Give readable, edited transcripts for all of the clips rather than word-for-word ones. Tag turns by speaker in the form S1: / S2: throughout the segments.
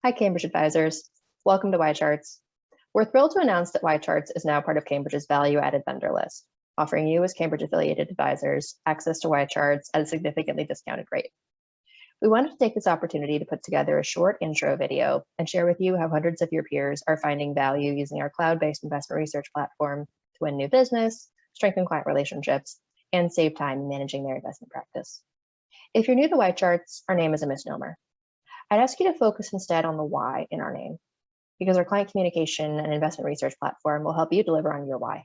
S1: Hi, Cambridge advisors. Welcome to YCharts. We're thrilled to announce that YCharts is now part of Cambridge's value-added vendor list, offering you as Cambridge-affiliated advisors access to YCharts at a significantly discounted rate. We wanted to take this opportunity to put together a short intro video and share with you how hundreds of your peers are finding value using our cloud-based investment research platform to win new business, strengthen client relationships, and save time in managing their investment practice. If you're new to YCharts, our name is a misnomer. I'd ask you to focus instead on the why in our name, because our client communication and investment research platform will help you deliver on your why.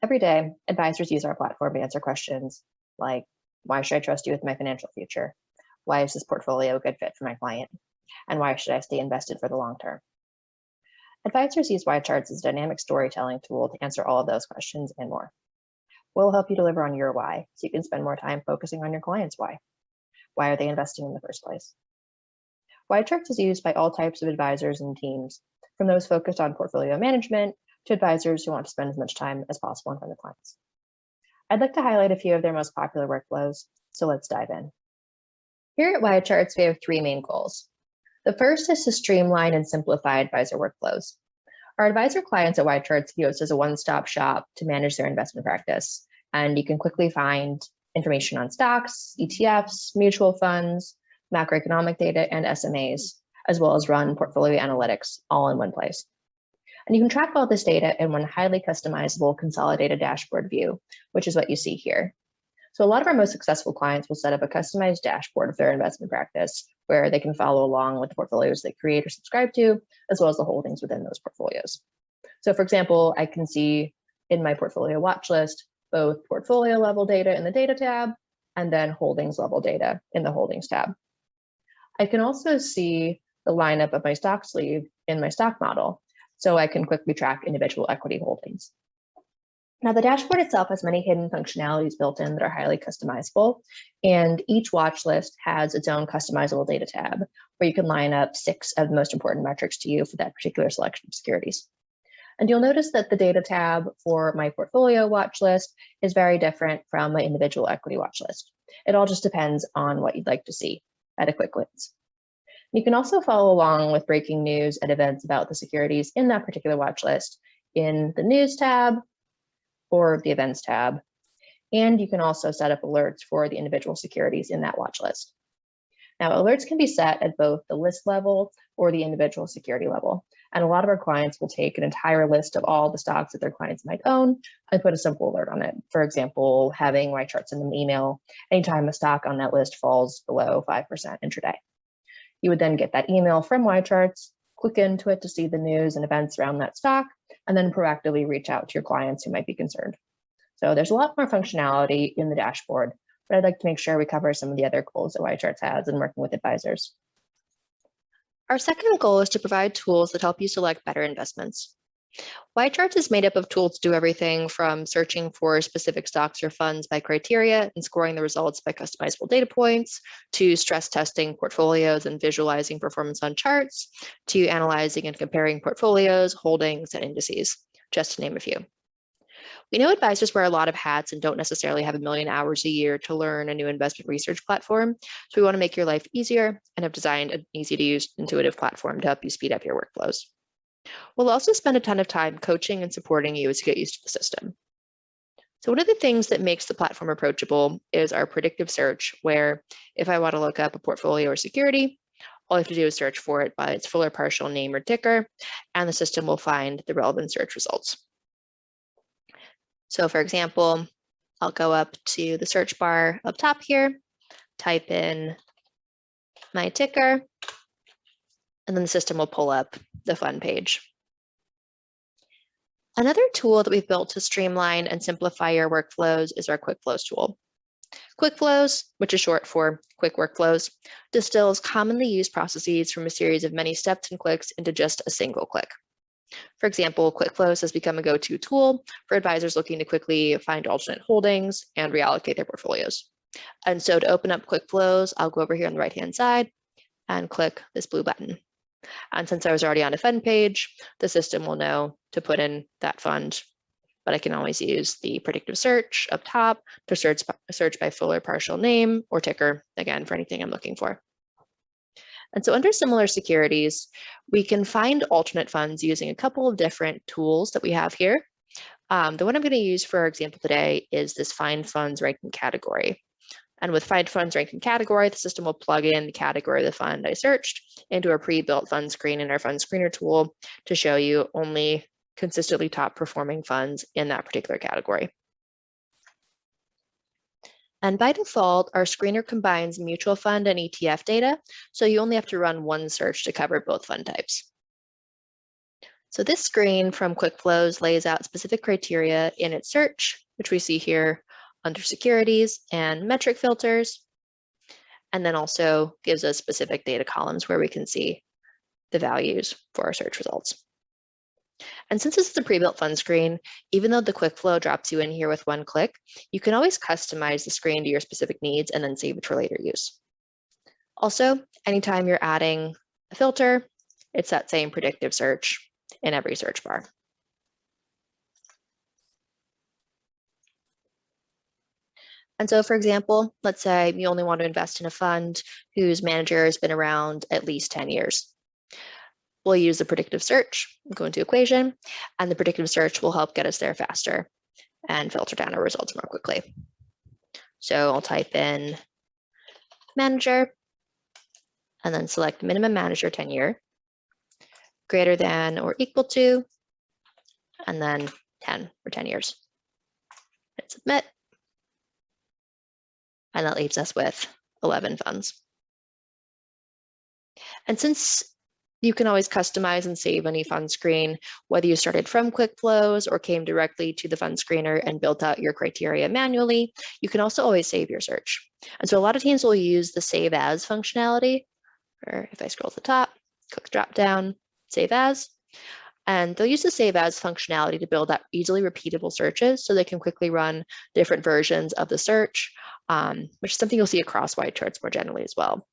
S1: Every day, advisors use our platform to answer questions like, why should I trust you with my financial future? Why is this portfolio a good fit for my client? And why should I stay invested for the long term? Advisors use YCharts as a dynamic storytelling tool to answer all of those questions and more. We'll help you deliver on your why so you can spend more time focusing on your client's why. Why are they investing in the first place? YCharts is used by all types of advisors and teams, from those focused on portfolio management to advisors who want to spend as much time as possible in front of clients. I'd like to highlight a few of their most popular workflows, so let's dive in. Here at YCharts, we have three main goals. The first is to streamline and simplify advisor workflows. Our advisor clients at YCharts view us as a one-stop shop to manage their investment practice, and you can quickly find information on stocks, ETFs, mutual funds, macroeconomic data, and SMAs, as well as run portfolio analytics all in one place. And you can track all this data in one highly customizable consolidated dashboard view, which is what you see here. So a lot of our most successful clients will set up a customized dashboard of their investment practice where they can follow along with the portfolios they create or subscribe to, as well as the holdings within those portfolios. So for example, I can see in my portfolio watch list, both portfolio level data in the data tab, and then holdings level data in the holdings tab. I can also see the lineup of my stock sleeve in my stock model, so I can quickly track individual equity holdings. Now, the dashboard itself has many hidden functionalities built in that are highly customizable, and each watch list has its own customizable data tab, where you can line up 6 of the most important metrics to you for that particular selection of securities. And you'll notice that the data tab for my portfolio watch list is very different from my individual equity watch list. It all just depends on what you'd like to see at a quick glance. You can also follow along with breaking news and events about the securities in that particular watch list in the news tab or the events tab. And you can also set up alerts for the individual securities in that watch list. Now, alerts can be set at both the list level or the individual security level. And a lot of our clients will take an entire list of all the stocks that their clients might own and put a simple alert on it. For example, having YCharts in an email anytime a stock on that list falls below 5% intraday. You would then get that email from YCharts, click into it to see the news and events around that stock, and then proactively reach out to your clients who might be concerned. So there's a lot more functionality in the dashboard, but I'd like to make sure we cover some of the other goals that YCharts has in working with advisors. Our second goal is to provide tools that help you select better investments. YCharts is made up of tools to do everything from searching for specific stocks or funds by criteria and scoring the results by customizable data points, to stress testing portfolios and visualizing performance on charts, to analyzing and comparing portfolios, holdings, and indices, just to name a few. We know advisors wear a lot of hats and don't necessarily have a million hours a year to learn a new investment research platform, so we want to make your life easier and have designed an easy-to-use, intuitive platform to help you speed up your workflows. We'll also spend a ton of time coaching and supporting you as you get used to the system. So one of the things that makes the platform approachable is our predictive search, where if I want to look up a portfolio or security, all I have to do is search for it by its full or partial name or ticker, and the system will find the relevant search results. So for example, I'll go up to the search bar up top here, type in my ticker, and then the system will pull up the fund page. Another tool that we've built to streamline and simplify your workflows is our Quick Flows tool. Quick Flows, which is short for Quick Workflows, distills commonly used processes from a series of many steps and clicks into just a single click. For example, Quick Flows has become a go-to tool for advisors looking to quickly find alternate holdings and reallocate their portfolios. And so to open up Quick Flows, I'll go over here on the right-hand side and click this blue button. And since I was already on a fund page, the system will know to put in that fund, but I can always use the predictive search up top to search by full or partial name or ticker, again, for anything I'm looking for. And so under similar securities, we can find alternate funds using a couple of different tools that we have here. The one I'm going to use for our example today is this find funds ranking category. And with find funds ranking category, the system will plug in the category of the fund I searched into a pre-built fund screen in our fund screener tool to show you only consistently top performing funds in that particular category. And by default, our screener combines mutual fund and ETF data, so you only have to run one search to cover both fund types. So this screen from QuickFlows lays out specific criteria in its search, which we see here under securities and metric filters, and then also gives us specific data columns where we can see the values for our search results. And since this is a pre-built fund screen, even though the QuickFlow drops you in here with one click, you can always customize the screen to your specific needs and then save it for later use. Also, anytime you're adding a filter, it's that same predictive search in every search bar. And so, for example, let's say you only want to invest in a fund whose manager has been around at least 10 years. We'll use the predictive search, go into equation, and the predictive search will help get us there faster and filter down our results more quickly. So I'll type in manager and then select minimum manager tenure, greater than or equal to, and then 10 for 10 years. Hit submit. And that leaves us with 11 funds. And since you can always customize and save any fund screen, whether you started from QuickFlows or came directly to the fund screener and built out your criteria manually, you can also always save your search. And so a lot of teams will use the save as functionality, or if I scroll to the top, click drop down, save as, and they'll use the save as functionality to build out easily repeatable searches so they can quickly run different versions of the search, which is something you'll see across YCharts more generally as well.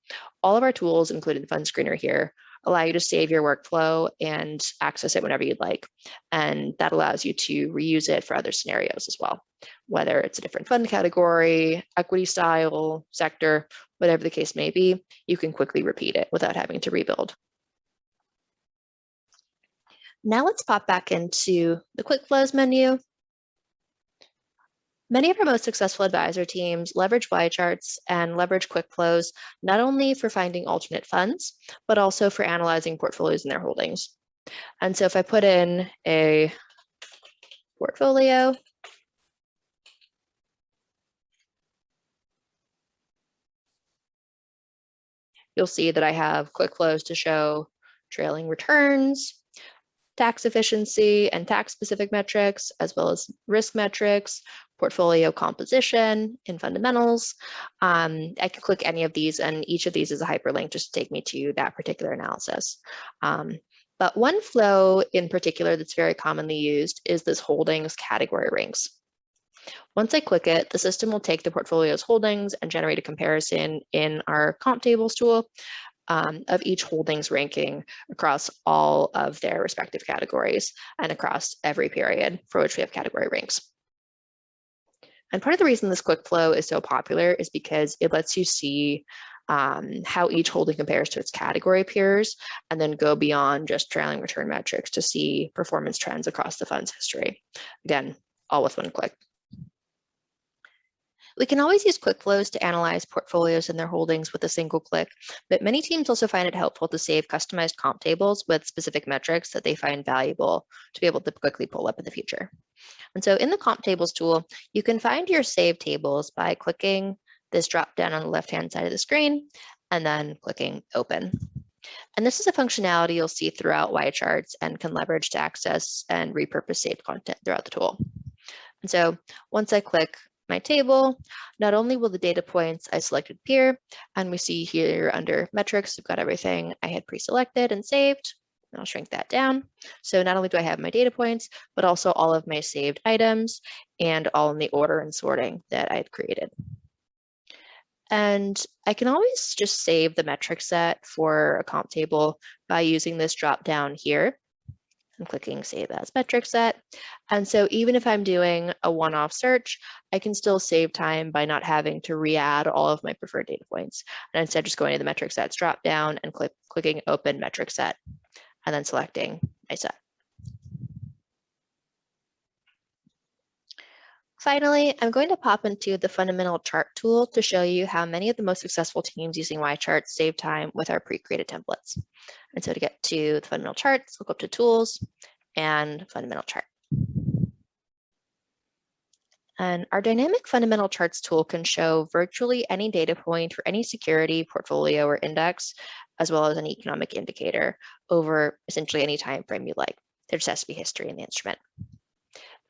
S1: All of our tools, including the fund screener here, allow you to save your workflow and access it whenever you'd like. And that allows you to reuse it for other scenarios as well, whether it's a different fund category, equity style, sector, whatever the case may be, you can quickly repeat it without having to rebuild. Now let's pop back into the QuickFlows menu. Many of our most successful advisor teams leverage YCharts and leverage QuickFlows not only for finding alternate funds, but also for analyzing portfolios in their holdings. And so if I put in a portfolio, you'll see that I have QuickFlows to show trailing returns, tax efficiency and tax specific metrics, as well as risk metrics, portfolio composition and fundamentals. I can click any of these, and each of these is a hyperlink just to take me to that particular analysis. But one flow in particular that's very commonly used is this holdings category ranks. Once I click it, the system will take the portfolio's holdings and generate a comparison in our comp tables tool of each holdings ranking across all of their respective categories and across every period for which we have category ranks. And part of the reason this QuickFlow is so popular is because it lets you see how each holding compares to its category peers, and then go beyond just trailing return metrics to see performance trends across the fund's history. Again, all with one click. We can always use QuickFlows to analyze portfolios and their holdings with a single click, but many teams also find it helpful to save customized comp tables with specific metrics that they find valuable to be able to quickly pull up in the future. And so in the comp tables tool, you can find your saved tables by clicking this drop down on the left-hand side of the screen and then clicking open. And this is a functionality you'll see throughout YCharts and can leverage to access and repurpose saved content throughout the tool. And so once I click my table, not only will the data points I selected appear, and we see here under metrics, we've got everything I had pre-selected and saved. I'll shrink that down. So not only do I have my data points, but also all of my saved items and all in the order and sorting that I had created. And I can always just save the metric set for a comp table by using this drop down here. and clicking Save as Metric Set. And so even if I'm doing a one-off search, I can still save time by not having to re-add all of my preferred data points. And instead just going to the Metric Sets drop-down and clicking Open Metric Set, and then selecting my set. Finally, I'm going to pop into the fundamental chart tool to show you how many of the most successful teams using YCharts save time with our pre-created templates. And so to get to the fundamental charts, look up to Tools and Fundamental Chart. And our dynamic fundamental charts tool can show virtually any data point for any security, portfolio, or index, as well as an economic indicator over essentially any time frame you like. There just has to be history in the instrument.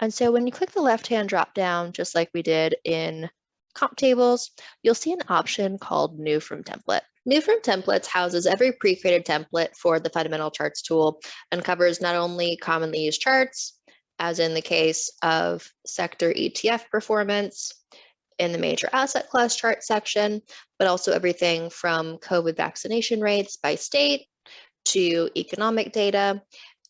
S1: And so when you click the left-hand drop-down, just like we did in comp tables, you'll see an option called New from Template. New from Templates houses every pre-created template for the fundamental charts tool and covers not only commonly used charts, as in the case of sector ETF performance in the major asset class chart section, but also everything from COVID vaccination rates by state to economic data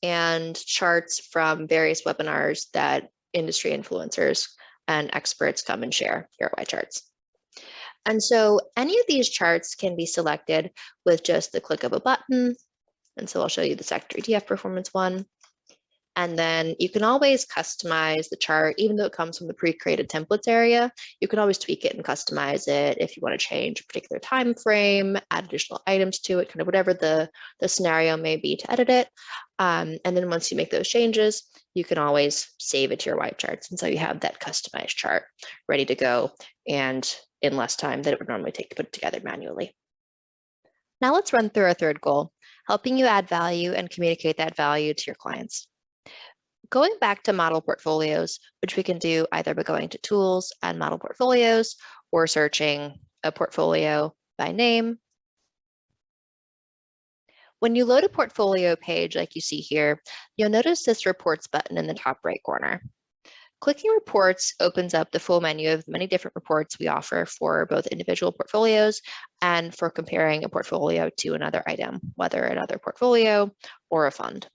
S1: and charts from various webinars that industry influencers and experts come and share here at YCharts. And so any of these charts can be selected with just the click of a button. And so I'll show you the sector ETF performance one. And then you can always customize the chart, even though it comes from the pre-created templates area. You can always tweak it and customize it if you want to change a particular time frame, add additional items to it, kind of whatever the scenario may be to edit it. And then once you make those changes, you can always save it to your YCharts. And so you have that customized chart ready to go and in less time than it would normally take to put it together manually. Now let's run through our third goal, helping you add value and communicate that value to your clients. Going back to model portfolios, which we can do either by going to Tools and Model Portfolios or searching a portfolio by name. When you load a portfolio page like you see here, you'll notice this Reports button in the top right corner. Clicking Reports opens up the full menu of the many different reports we offer for both individual portfolios and for comparing a portfolio to another item, whether another portfolio or a fund.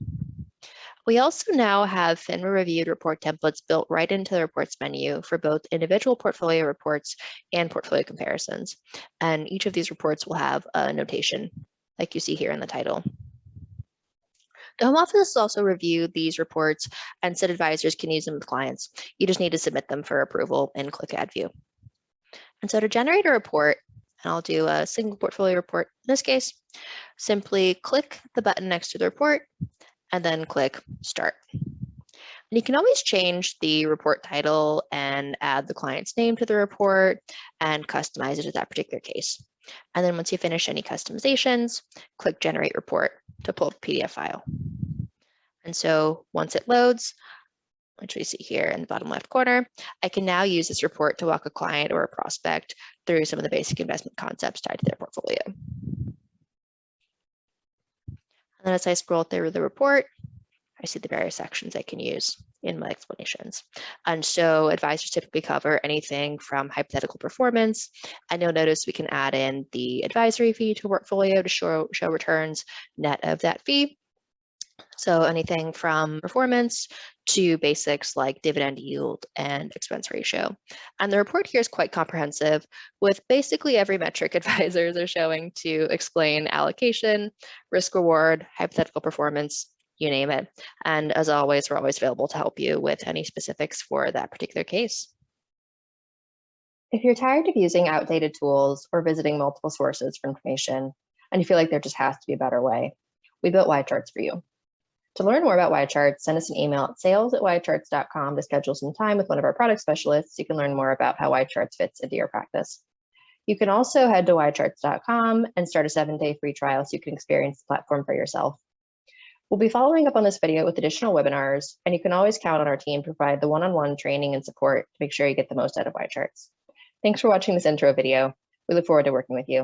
S1: We also now have FINRA reviewed report templates built right into the reports menu for both individual portfolio reports and portfolio comparisons. And each of these reports will have a notation like you see here in the title. The Home Office also reviewed these reports and said advisors can use them with clients. You just need to submit them for approval and click Add View. And so to generate a report, and I'll do a single portfolio report in this case, simply click the button next to the report and then click Start. And you can always change the report title and add the client's name to the report and customize it to that particular case. And then once you finish any customizations, click Generate Report to pull the PDF file. And so once it loads, which we see here in the bottom left corner, I can now use this report to walk a client or a prospect through some of the basic investment concepts tied to their portfolio. And then as I scroll through the report, I see the various sections I can use in my explanations. And so advisors typically cover anything from hypothetical performance, and you'll notice we can add in the advisory fee to a portfolio to show returns net of that fee. So anything from performance to basics like dividend yield and expense ratio. And the report here is quite comprehensive with basically every metric advisors are showing to explain allocation, risk reward, hypothetical performance, you name it. And as always, we're always available to help you with any specifics for that particular case. If you're tired of using outdated tools or visiting multiple sources for information, and you feel like there just has to be a better way, we built YCharts for you. To learn more about YCharts, send us an email at sales@ycharts.com to schedule some time with one of our product specialists. You can learn more about how YCharts fits into your practice. You can also head to YCharts.com and start a 7-day free trial so you can experience the platform for yourself. We'll be following up on this video with additional webinars, and you can always count on our team to provide the one-on-one training and support to make sure you get the most out of YCharts. Thanks for watching this intro video. We look forward to working with you.